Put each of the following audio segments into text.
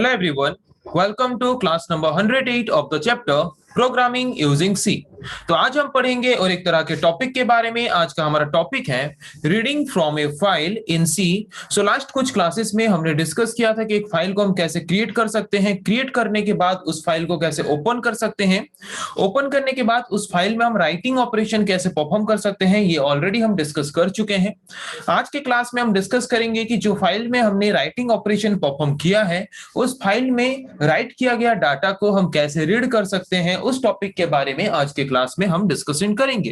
Hello everyone, welcome to class number 108 of the chapter programming using C. तो आज हम पढ़ेंगे और एक तरह के टॉपिक के बारे में। आज का हमारा टॉपिक है reading from a file in C. So last कुछ क्लासेस में हमने डिस्कस किया था कि एक फाइल को हम कैसे क्रिएट कर सकते हैं, क्रिएट करने के बाद उस फाइल को कैसे ओपन कर सकते हैं, ओपन करने के बाद उस फाइल में हम राइटिंग ऑपरेशन कैसे परफॉर्म कर सकते हैं, ये ऑलरेडी हम डिस्कस कर चुके हैं। आज के क्लास में हम डिस्कस करेंगे कि जो फाइल में हमने राइटिंग ऑपरेशन परफॉर्म किया है उस फाइल में राइट किया गया डाटा को हम कैसे रीड कर सकते हैं, उस टॉपिक के बारे में आज के क्लास में हम डिस्कशन करेंगे।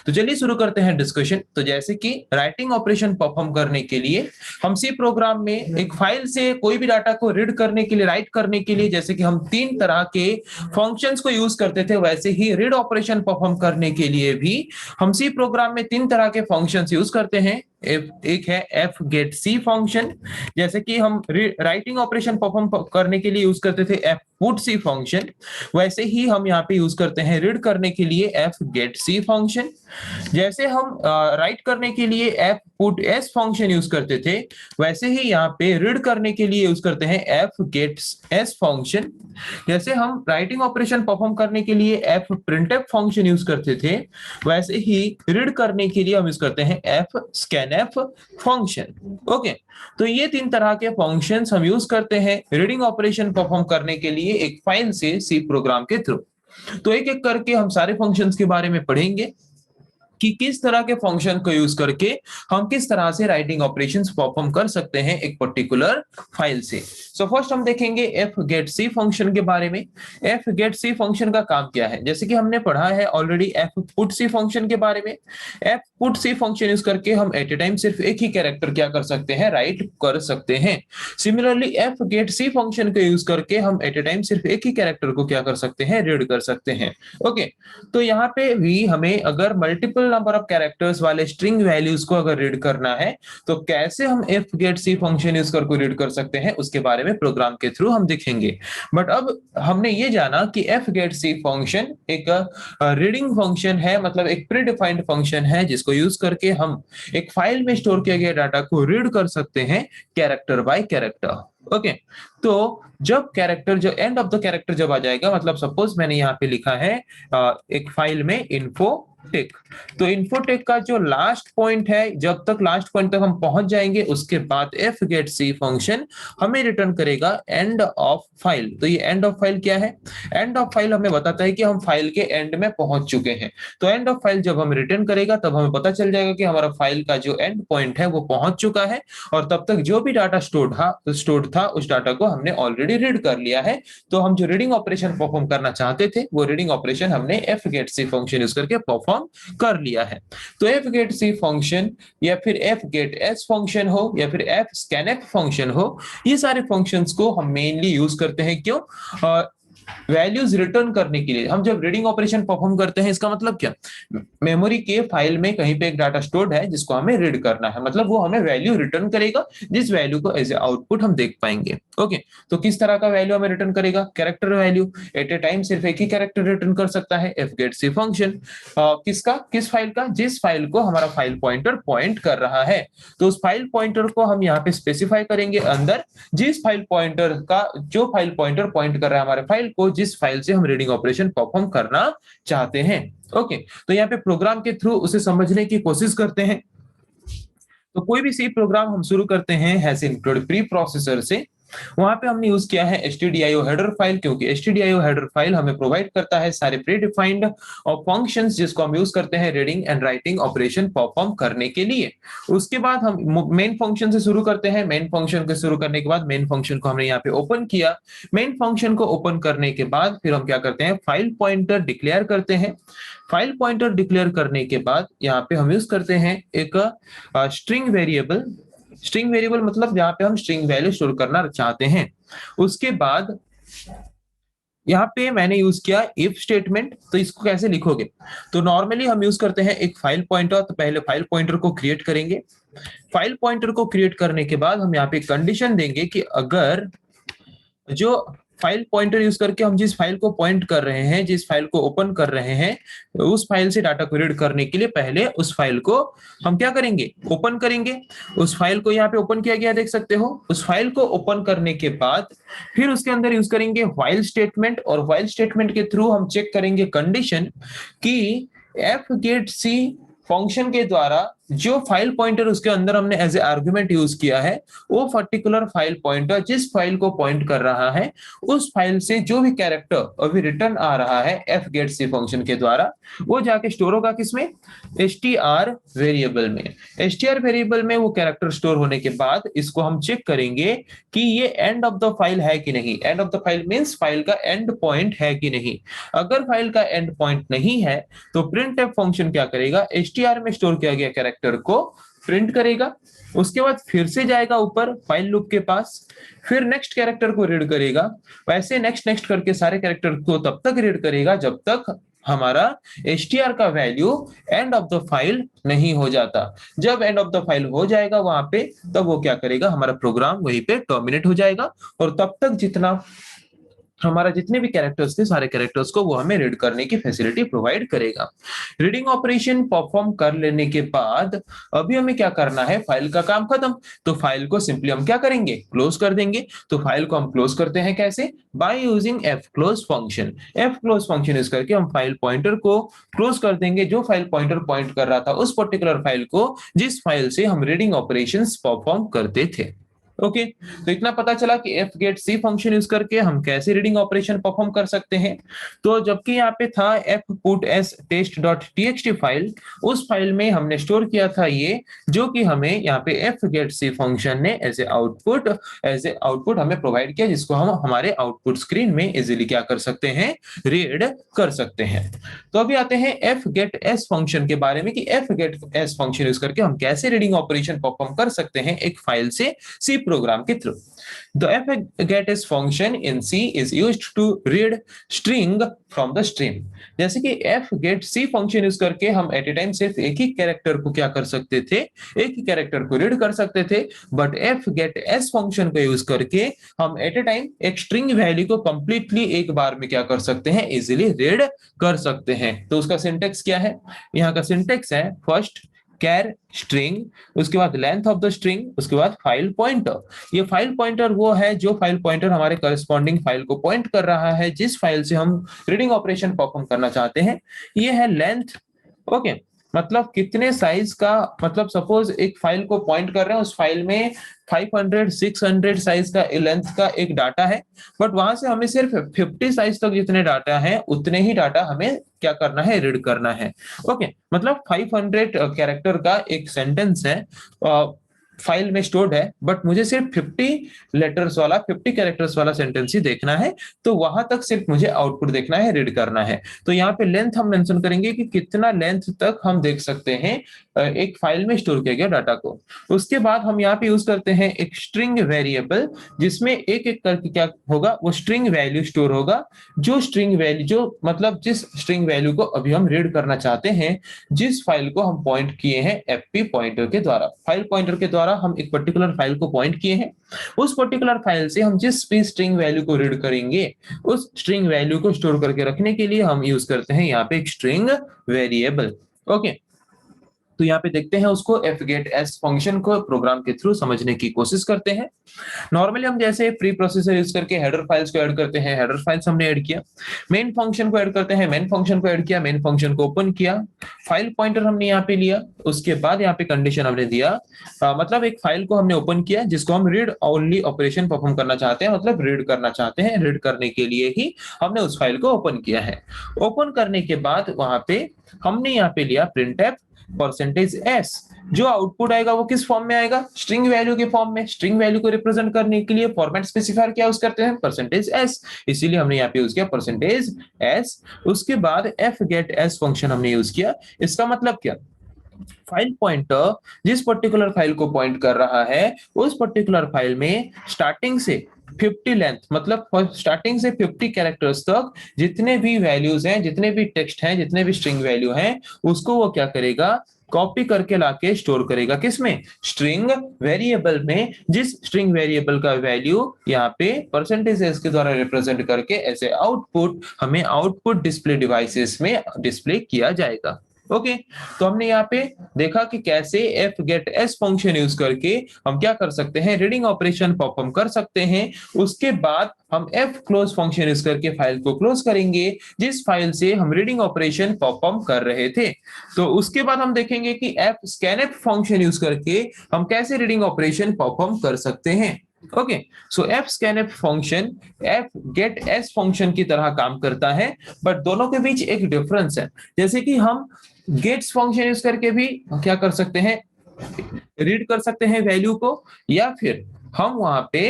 तो चलिए शुरू करते हैं डिस्कशन। तो जैसे कि राइटिंग ऑपरेशन परफॉर्म करने के लिए हम सी प्रोग्राम में एक फाइल से कोई भी डाटा को रीड करने के लिए, राइट करने के लिए जैसे कि हम तीन तरह के फंक्शंस को यूज करते थे, वैसे ही रीड ऑपरेशन परफॉर्म करने के लिए भी हम सी प्रोग्राम में तीन तरह के फंक्शंस यूज करते हैं। एक है एफ गेट सी फंक्शन, जैसे कि हम राइटिंग ऑपरेशन परफॉर्म करने के लिए यूज करते थे एफ पुट सी फंक्शन, वैसे ही हम यहाँ पे यूज करते हैं रीड करने के लिए एफ गेट सी फंक्शन। जैसे हम राइट करने के लिए F put S function use करते थे, वैसे ही यहाँ पे रीड करने के लिए यूज करते हैं एफ गेट एस फंक्शन। जैसे हम राइटिंग ऑपरेशन परफॉर्म करने के लिए एफ प्रिंटफ फंक्शन यूज करते थे, वैसे ही रीड करने के लिए हम यूज करते हैं एफ स्कैनफ फंक्शन। ओके, तो ये तीन तरह के फंक्शंस हम यूज करते हैं रीडिंग ऑपरेशन परफॉर्म करने के लिए एक फाइल से सी प्रोग्राम के थ्रू। तो एक एक करके हम सारे फंक्शंस के बारे में पढ़ेंगे कि किस तरह के फंक्शन को यूज करके हम किस तरह से राइटिंग ऑपरेशंस परफॉर्म कर सकते हैं एक पर्टिकुलर फाइल से। सो फर्स्ट हम देखेंगे एफ गेट सी फंक्शन के बारे में। एफ गेट सी फंक्शन का काम क्या है, जैसे कि हमने पढ़ा है ऑलरेडी एफ पुट सी फंक्शन के बारे में। एफ पुट सी फंक्शन यूज करके हम एट ए टाइम सिर्फ एक ही कैरेक्टर क्या कर सकते हैं, राइट कर सकते हैं। सिमिलरली एफ गेट सी फंक्शन को यूज करके हम एट ए टाइम सिर्फ एक ही कैरेक्टर को क्या कर सकते हैं, रीड कर सकते हैं। ओके, तो यहाँ पे भी हमें अगर मल्टीपल नंबर ऑफ कैरेक्टर्स वाले स्ट्रिंग वैल्यूज को अगर रीड करना है तो कैसे हम एफ गेट सी फंक्शन यूज करके रीड कर सकते हैं, उसके बारे में प्रोग्राम के थ्रू हम देखेंगे। बट अब हमने ये जाना कि एफ गेट सी फंक्शन एक रीडिंग फंक्शन है, मतलब एक प्री डिफाइंड फंक्शन है जिसको यूज करके हम एक फाइल में स्टोर किया गया डाटा को रीड कर सकते हैं कैरेक्टर बाय कैरेक्टर। ओके, तो जब कैरेक्टर, जो एंड ऑफ द कैरेक्टर जब आ जाएगा, मतलब सपोज मैंने यहाँ पे लिखा है एक फाइल में इन्फो टेक, तो इन्फोटेक का जो लास्ट पॉइंट है, जब तक लास्ट पॉइंट तक हम पहुंच जाएंगे उसके बाद एफ गेट सी फंक्शन हमें रिटर्न करेगा एंड ऑफ फाइल। तो ये एंड ऑफ फाइल क्या है, एंड ऑफ फाइल हमें बताता है कि हम फाइल के एंड में पहुंच चुके हैं। तो एंड ऑफ फाइल जब हम रिटर्न करेगा तब हमें पता चल जाएगा कि हमारा फाइल का जो एंड पॉइंट है वो पहुंच चुका है और तब तक जो भी डाटा स्टोर्ड था उस डाटा को हमने ऑलरेडी रीड कर लिया है। तो हम जो रीडिंग ऑपरेशन परफॉर्म करना चाहते थे वो रीडिंग ऑपरेशन हमने एफ गेट सी फंक्शन यूज करके परफॉर्म कर लिया है। तो एफ गेट सी फंक्शन या फिर एफ गेट एस फंक्शन हो या फिर एफ स्कैनफ फंक्शन हो, ये सारे फंक्शंस को हम मेनली यूज करते हैं क्यों, वैल्यूज रिटर्न करने के लिए। हम जब रीडिंग ऑपरेशन परफॉर्म करते हैं इसका मतलब क्या, मेमोरी के फाइल में कहीं पे एक डाटा स्टोर्ड है जिसको हमें रीड करना है, मतलब वो हमें वैल्यू रिटर्न करेगा जिस वैल्यू को एज ए आउटपुट हम देख पाएंगे। ओके, तो किस तरह का वैल्यू हमें रिटर्न करेगा, character value. At a time सिर्फ एक ही कैरेक्टर रिटर्न कर सकता है एफ गेट सी फंक्शन। किसका, किस फाइल का, जिस फाइल को हमारा फाइल पॉइंटर पॉइंट कर रहा है। तो उस फाइल पॉइंटर को हम यहाँ पे स्पेसिफाई करेंगे अंदर, जिस फाइल पॉइंटर का, जो फाइल पॉइंटर पॉइंट कर रहा है हमारे फाइल को, जिस फाइल से हम रीडिंग ऑपरेशन परफॉर्म करना चाहते हैं। ओके, तो यहाँ पे प्रोग्राम के थ्रू उसे समझने की कोशिश करते हैं। तो कोई भी सी प्रोग्राम हम शुरू करते हैं हैज इंक्लूड प्री प्रोसेसर से, वहां पे हमने यूज किया है stdio हेडर फाइल, क्योंकि stdio हेडर फाइल हमें प्रोवाइड करता है सारे प्री डिफाइंड और फंक्शंस जिसको हम यूज करते हैं reading and writing operation perform करने के लिए। उसके बाद हम मेन फंक्शन से शुरू करते हैं। मेन फंक्शन को शुरू करने के बाद मेन फंक्शन को हमने यहाँ पे ओपन किया। मेन फंक्शन को ओपन करने के बाद फिर हम क्या करते हैं, फाइल पॉइंटर डिक्लेयर करते हैं। फाइल पॉइंटर डिक्लेयर करने के बाद यहाँ पे हम यूज करते हैं एक स्ट्रिंग वेरिएबल। स्ट्रिंग वेरिएबल मतलब जहां पे हम स्ट्रिंग वैल्यू स्टोर करना चाहते हैं। उसके बाद यहाँ पे मैंने यूज किया इफ स्टेटमेंट। तो इसको कैसे लिखोगे, तो नॉर्मली हम यूज करते हैं एक फाइल पॉइंटर। तो पहले फाइल पॉइंटर को क्रिएट करेंगे। फाइल पॉइंटर को क्रिएट करने के बाद हम यहाँ पे कंडीशन देंगे कि अगर जो फाइल पॉइंटर यूज करके हम जिस फाइल को पॉइंट कर रहे हैं, जिस फाइल को ओपन कर रहे हैं, उस फाइल से डाटा को रीड करने के लिए पहले उस फाइल को हम क्या करेंगे, ओपन करेंगे। उस फाइल को यहाँ पे ओपन किया गया, देख सकते हो। उस फाइल को ओपन करने के बाद फिर उसके अंदर यूज करेंगे व्हाइल स्टेटमेंट, और व्हाइल स्टेटमेंट के थ्रू हम चेक करेंगे कंडीशन कि एफ गेट सी फंक्शन के द्वारा जो फाइल पॉइंटर उसके अंदर हमने एज ए आर्गुमेंट यूज किया है, वो पर्टिकुलर फाइल पॉइंटर जिस फाइल को पॉइंट कर रहा है, उस फाइल से जो भी कैरेक्टर अभी रिटर्न आ रहा है एफ गेट सी फंक्शन के द्वारा, वो जाके स्टोर होगा किसमें, str वेरिएबल में। str वेरिएबल में वो कैरेक्टर स्टोर होने के बाद इसको हम चेक करेंगे कि ये एंड ऑफ द फाइल है कि नहीं। End of the file means file का एंड पॉइंट है कि नहीं। अगर फाइल का एंड पॉइंट नहीं है तो printf फंक्शन क्या करेगा, str में स्टोर किया गया कैरेक्टर को प्रिंट करेगा। उसके बाद फिर से जाएगा ऊपर फाइल लूप के पास, फिर नेक्स्ट कैरेक्टर को रीड करेगा। वैसे नेक्स्ट नेक्स्ट करके सारे कैरेक्टर को तब तक रीड करेगा जब तक हमारा str का value end of the file नहीं हो जाता। जब एंड ऑफ द फाइल हो जाएगा वहां पे, तब वो क्या करेगा, हमारा प्रोग्राम वहीं पे टर्मिनेट हो जाएगा, और तब तक जितना हमारा जितने भी कैरेक्टर्स थे सारे कैरेक्टर्स को वो हमें रीड करने की फैसिलिटी प्रोवाइड करेगा। रीडिंग ऑपरेशन परफॉर्म कर लेने के बाद अभी हमें क्या करना है, फाइल का काम खत्म, तो फाइल को सिंपली हम क्या करेंगे, क्लोज कर देंगे। तो फाइल को हम क्लोज करते हैं कैसे, by using F close function. F close function use करके हम फाइल पॉइंटर को क्लोज कर देंगे, जो फाइल पॉइंटर पॉइंट कर रहा था उस पर्टिकुलर फाइल को, जिस फाइल से हम रीडिंग ऑपरेशंस परफॉर्म करते थे। ओके तो इतना पता चला कि एफ गेट सी फंक्शन यूज करके हम कैसे रीडिंग ऑपरेशन परफॉर्म कर सकते हैं। तो जबकि यहाँ पे था F put S test dot TXT file, उस फाइल में हमने स्टोर किया था ये, जो कि हमें यहाँ पे एफ गेट सी फंक्शन ने एज ए आउटपुट हमें प्रोवाइड किया, जिसको हम हमारे आउटपुट स्क्रीन में इजीली क्या कर सकते हैं, रीड कर सकते हैं। तो अभी आते हैं एफ गेट एस फंक्शन के बारे में कि F get S function use करके हम कैसे रीडिंग ऑपरेशन परफॉर्म कर सकते हैं एक फाइल से सी program के through. The fgetS function in C is used to read string from the stream। जैसे कि fgetC फंक्शन यूज करके हम एट ए टाइम सिर्फ एक ही कैरेक्टर को क्या कर सकते थे, एक ही कैरेक्टर को रीड कर सकते थे, बट fgetS फंक्शन का यूज करके हम एट ए टाइम एक स्ट्रिंग वैल्यू को कंप्लीटली एक बार में क्या कर सकते हैं, इजीली रीड कर सकते हैं। तो उसका सिंटेक्स क्या है, यहाँ का सिंटेक्स है फर्स्ट कैर स्ट्रिंग, उसके बाद लेंथ ऑफ द स्ट्रिंग, उसके बाद फाइल पॉइंटर। ये फाइल पॉइंटर वो है जो फाइल पॉइंटर हमारे करस्पॉन्डिंग फाइल को पॉइंट कर रहा है, जिस फाइल से हम रीडिंग ऑपरेशन परफॉर्म करना चाहते हैं। ये है लेंथ। ओके मतलब कितने साइज का, मतलब सपोज एक फाइल को पॉइंट कर रहे हैं, उस फाइल में 500 600 साइज का लेंथ का एक डाटा है, बट वहां से हमें सिर्फ 50 साइज तक जितने डाटा है उतने ही डाटा हमें क्या करना है, रीड करना है। ओके मतलब 500 कैरेक्टर का एक सेंटेंस है फाइल में स्टोर्ड है, बट मुझे सिर्फ 50 लेटर्स वाला 50 कैरेक्टर्स वाला सेंटेंस ही देखना है, तो वहां तक सिर्फ मुझे आउटपुट देखना है, रीड करना है। तो यहाँ पे लेंथ हम मेंशन करेंगे कि कितना लेंथ तक हम देख सकते हैं एक फाइल में स्टोर किया गया डाटा को। उसके बाद हम यहाँ पे यूज करते हैं एक स्ट्रिंग वेरिएबल, जिसमें एक एक करके क्या होगा, वो स्ट्रिंग वैल्यू स्टोर होगा, जो स्ट्रिंग वैल्यू जो मतलब जिस स्ट्रिंग वैल्यू को अभी हम रीड करना चाहते हैं, जिस फाइल को हम पॉइंट किए हैं एफपी पॉइंटर के द्वारा। फाइल पॉइंटर के द्वारा हम एक पर्टिकुलर फाइल को पॉइंट किए हैं, उस पर्टिकुलर फाइल से हम जिस भी स्ट्रिंग वैल्यू को रीड करेंगे, उस स्ट्रिंग वैल्यू को स्टोर करके रखने के लिए हम यूज करते हैं यहाँ पे एक स्ट्रिंग वेरिएबल। ओके तो यहाँ पे देखते हैं उसको fgetS फंक्शन को प्रोग्राम के थ्रू समझने की कोशिश करते हैं। नॉर्मली हम जैसे प्री प्रोसेसर यूज करके हेडर फाइल्स को ऐड करते हैं, हेडर फाइल्स हमने ऐड किया, मेन फंक्शन को ऐड करते हैं, मेन फंक्शन को ऐड किया, मेन फंक्शन को ओपन किया, फाइल पॉइंटर हमने यहाँ पे लिया, उसके बाद यहाँ पे कंडीशन हमने दिया, मतलब एक फाइल को हमने ओपन किया जिसको हम रीड ओनली ऑपरेशन परफॉर्म करना चाहते हैं, मतलब रीड करना चाहते हैं, रीड करने के लिए ही हमने उस फाइल को ओपन किया है। ओपन करने के बाद वहां पे हमने यहाँ पे लिया printf %s, जो आउटपुट आएगा वो किस फॉर्म में आएगा, स्ट्रिंग वैल्यू के फॉर्म में। स्ट्रिंग वैल्यू को रिप्रेजेंट करने के लिए फॉर्मेट स्पेसिफायर क्या यूज करते हैं, %s, इसीलिए हमने यहाँ पे यूज किया %s। उसके बाद fgetS फंक्शन हमने यूज किया। इसका मतलब क्या, फाइल पॉइंटर जिस पर्टिकुलर फाइल को पॉइंट कर रहा है, उस पर्टिकुलर फाइल में स्टार्टिंग से 50 लेंथ, मतलब स्टार्टिंग से 50 कैरेक्टर्स तक जितने भी वैल्यूज हैं, जितने भी टेक्स्ट हैं, जितने भी स्ट्रिंग वैल्यू हैं, उसको वो क्या करेगा, कॉपी करके लाके स्टोर करेगा किसमें, स्ट्रिंग वेरिएबल में, जिस स्ट्रिंग वेरिएबल का वैल्यू यहाँ पे परसेंटेज एस के द्वारा रिप्रेजेंट करके ऐसे आउटपुट हमें आउटपुट डिस्प्ले डिवाइसेस में डिस्प्ले किया जाएगा। ओके तो हमने यहाँ पे देखा कि कैसे F get S function use करके हम क्या कर सकते हैं, रीडिंग ऑपरेशन परफॉर्म कर सकते हैं। उसके बाद हम एफ क्लोज फंक्शन यूज करके फाइल को क्लोज करेंगे जिस फाइल से हम रीडिंग ऑपरेशन परफॉर्म कर रहे थे। तो उसके बाद हम देखेंगे कि एफ स्कैनफ फंक्शन यूज करके हम कैसे रीडिंग ऑपरेशन परफॉर्म कर सकते हैं। Okay so F scanf function F get S function की तरह काम करता है, बट दोनों के बीच एक डिफरेंस है। जैसे कि हम गेट्स फंक्शन यूज करके भी क्या कर सकते हैं, रीड कर सकते हैं वैल्यू को, या फिर हम वहां पे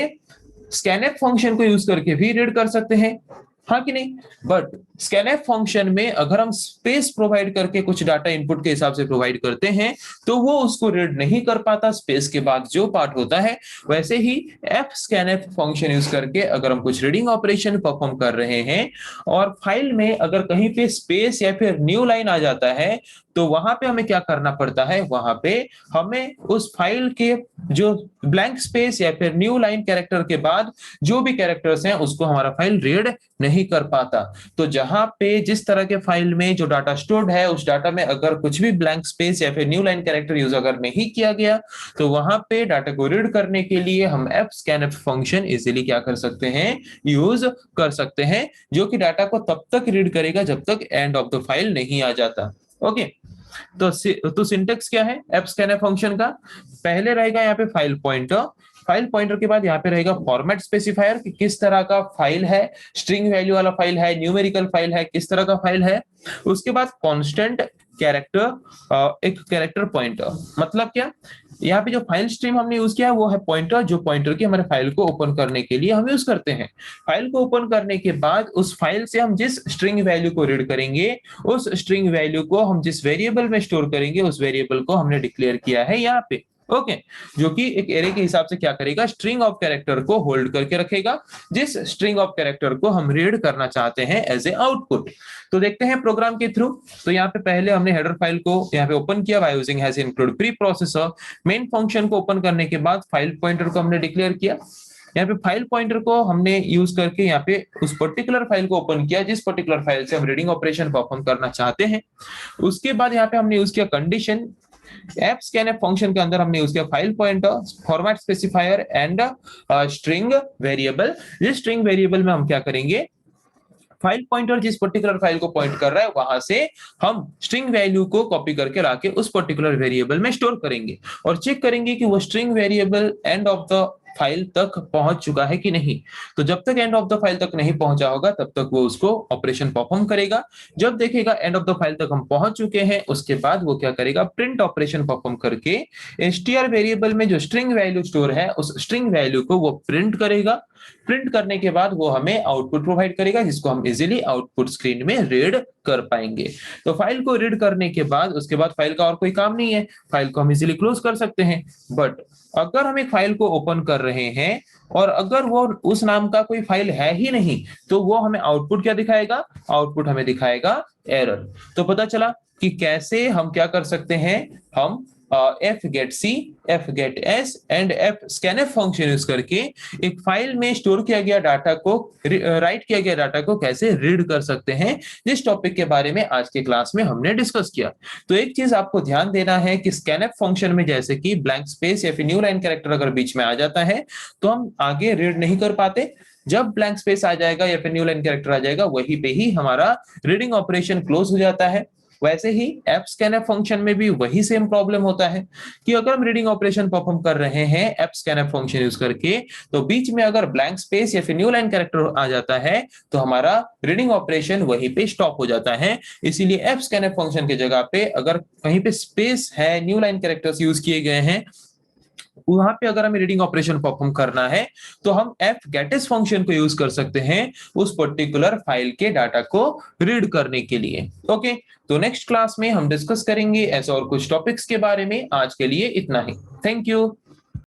स्कैनफ फंक्शन को यूज करके भी रीड कर सकते हैं, हाँ कि नहीं। बट स्कैनफ फंक्शन में अगर हम स्पेस प्रोवाइड करके कुछ डाटा इनपुट के हिसाब से प्रोवाइड करते हैं तो वो उसको रीड नहीं कर पाता, स्पेस के बाद जो पार्ट होता है। वैसे ही एफ स्कैनफ फंक्शन यूज करके अगर हम कुछ रीडिंग ऑपरेशन परफॉर्म कर रहे हैं और फाइल में अगर कहीं पे स्पेस या फिर न्यू लाइन आ जाता है तो वहां पे हमें क्या करना पड़ता है, वहां पे हमें उस फाइल के जो ब्लैंक स्पेस या फिर न्यू लाइन कैरेक्टर के बाद जो भी कैरेक्टर्स हैं उसको हमारा फाइल रीड नहीं कर पाता। तो जहां पे जिस तरह के फाइल में जो डाटा स्टोर्ड है उस डाटा में अगर कुछ भी ब्लैंक स्पेस या फिर न्यू लाइन कैरेक्टर यूज अगर नहीं किया गया तो वहां पे डाटा को रीड करने के लिए हम एफ स्कैनफ फंक्शन इजीली क्या कर सकते हैं, यूज कर सकते हैं, जो कि डाटा को तब तक रीड करेगा जब तक एंड ऑफ द फाइल नहीं आ जाता। ओके तो सिंटेक्स क्या है एफ स्कैनफ फंक्शन का, पहले रहेगा यहाँ पे फाइल पॉइंटर, फाइल पॉइंटर के बाद यहाँ पे रहेगा फॉर्मेट स्पेसिफायर कि किस तरह का फाइल है, स्ट्रिंग वैल्यू वाला फाइल है, न्यूमेरिकल फाइल है, किस तरह का फाइल है। उसके बाद कांस्टेंट कैरेक्टर, एक कैरेक्टर पॉइंटर, मतलब क्या, यहाँ पे जो फाइल स्ट्रीम हमने यूज किया है वो है पॉइंटर, जो पॉइंटर की हमारे फाइल को ओपन करने के लिए हम यूज करते हैं। फाइल को ओपन करने के बाद उस फाइल से हम जिस स्ट्रिंग वैल्यू को रीड करेंगे उस स्ट्रिंग वैल्यू को हम जिस वेरिएबल में स्टोर करेंगे उस वेरिएबल को हमने डिक्लेयर किया है यहाँ पे। ओके जो कि एक एरे के हिसाब से क्या करेगा, स्ट्रिंग ऑफ कैरेक्टर को होल्ड करके रखेगा, जिस स्ट्रिंग ऑफ कैरेक्टर को हम रीड करना चाहते हैं एज ए आउटपुट। तो देखते हैं प्रोग्राम के थ्रू। तो यहाँ पे पहले हमने हेडर फाइल को यहाँ पे ओपन किया by using hash include pre processor. Main function को ओपन करने के बाद फाइल पॉइंटर को हमने डिक्लेयर किया। यहाँ पे फाइल पॉइंटर को हमने यूज करके यहाँ पे उस पर्टिकुलर फाइल को ओपन किया जिस पर्टिकुलर फाइल से हम रीडिंग ऑपरेशन परफॉर्म करना चाहते हैं। उसके बाद यहाँ पे हमने यूज किया कंडीशन, एफ स्कैनफ फंक्शन के अंदर हमने यूज किया file pointer, format specifier and string variable. जिस स्ट्रिंग वेरिएबल में हम क्या करेंगे, फाइल पॉइंटर जिस पर्टिकुलर फाइल को पॉइंट कर रहा है वहां से हम स्ट्रिंग वैल्यू को कॉपी करके लाके उस पर्टिकुलर वेरिएबल में स्टोर करेंगे और चेक करेंगे कि वो string variable end of the file तक पहुंच चुका है कि नहीं। तो जब तक एंड ऑफ द फाइल तक नहीं पहुंचा होगा तब तक वो उसको ऑपरेशन परफॉर्म करेगा। जब देखेगा एंड ऑफ द फाइल तक हम पहुंच चुके हैं उसके बाद वो क्या करेगा, प्रिंट ऑपरेशन परफॉर्म करके str वेरिएबल में जो स्ट्रिंग वैल्यू स्टोर है उस स्ट्रिंग वैल्यू को वो प्रिंट करेगा। प्रिंट करने के बाद वो हमें आउटपुट प्रोवाइड करेगा जिसको हम इजीली आउटपुट स्क्रीन में रीड कर पाएंगे। तो फाइल को रीड करने के बाद उसके बाद फाइल का और कोई काम नहीं है, फाइल को हम इजीली क्लोज कर सकते हैं। बट अगर हम एक फाइल को ओपन कर रहे हैं और अगर वो उस नाम का कोई फाइल है ही नहीं तो वो हमें आउटपुट क्या दिखाएगा, आउटपुट हमें दिखाएगा एरर। तो पता चला कि कैसे हम क्या कर सकते हैं, हम F get C, F get S and F scanf function use करके एक फाइल में स्टोर किया गया डाटा को, राइट किया गया डाटा को कैसे रीड कर सकते हैं, जिस टॉपिक के बारे में आज के क्लास में हमने डिस्कस किया। तो एक चीज आपको ध्यान देना है कि स्कैनफ फंक्शन में जैसे कि ब्लैंक स्पेस या फिर न्यू लाइन कैरेक्टर अगर बीच में आ जाता है तो हम आगे रीड नहीं कर पाते। जब ब्लैंक स्पेस आ जाएगा या फिर न्यू लाइन कैरेक्टर आ जाएगा वहीं पे ही हमारा रीडिंग ऑपरेशन क्लोज हो जाता है। वैसे ही एफ स्कैनफ फंक्शन में भी वही सेम प्रॉब्लम होता है कि अगर हम रीडिंग ऑपरेशन परफॉर्म कर रहे हैं एफ स्कैनफ फंक्शन यूज करके तो बीच में अगर ब्लैंक स्पेस या फिर न्यू लाइन कैरेक्टर आ जाता है तो हमारा रीडिंग ऑपरेशन वहीं पे स्टॉप हो जाता है। इसीलिए एफ स्कैनफ फंक्शन की जगह पे अगर कहीं पे स्पेस है, न्यू लाइन कैरेक्टर्स यूज किए गए हैं, वहां पे अगर हमें रीडिंग ऑपरेशन परफॉर्म करना है तो हम एफ गेटिस फंक्शन को यूज कर सकते हैं उस पर्टिकुलर फाइल के डाटा को रीड करने के लिए। ओके तो नेक्स्ट क्लास में हम डिस्कस करेंगे ऐसे और कुछ टॉपिक्स के बारे में। आज के लिए इतना ही। Thank you.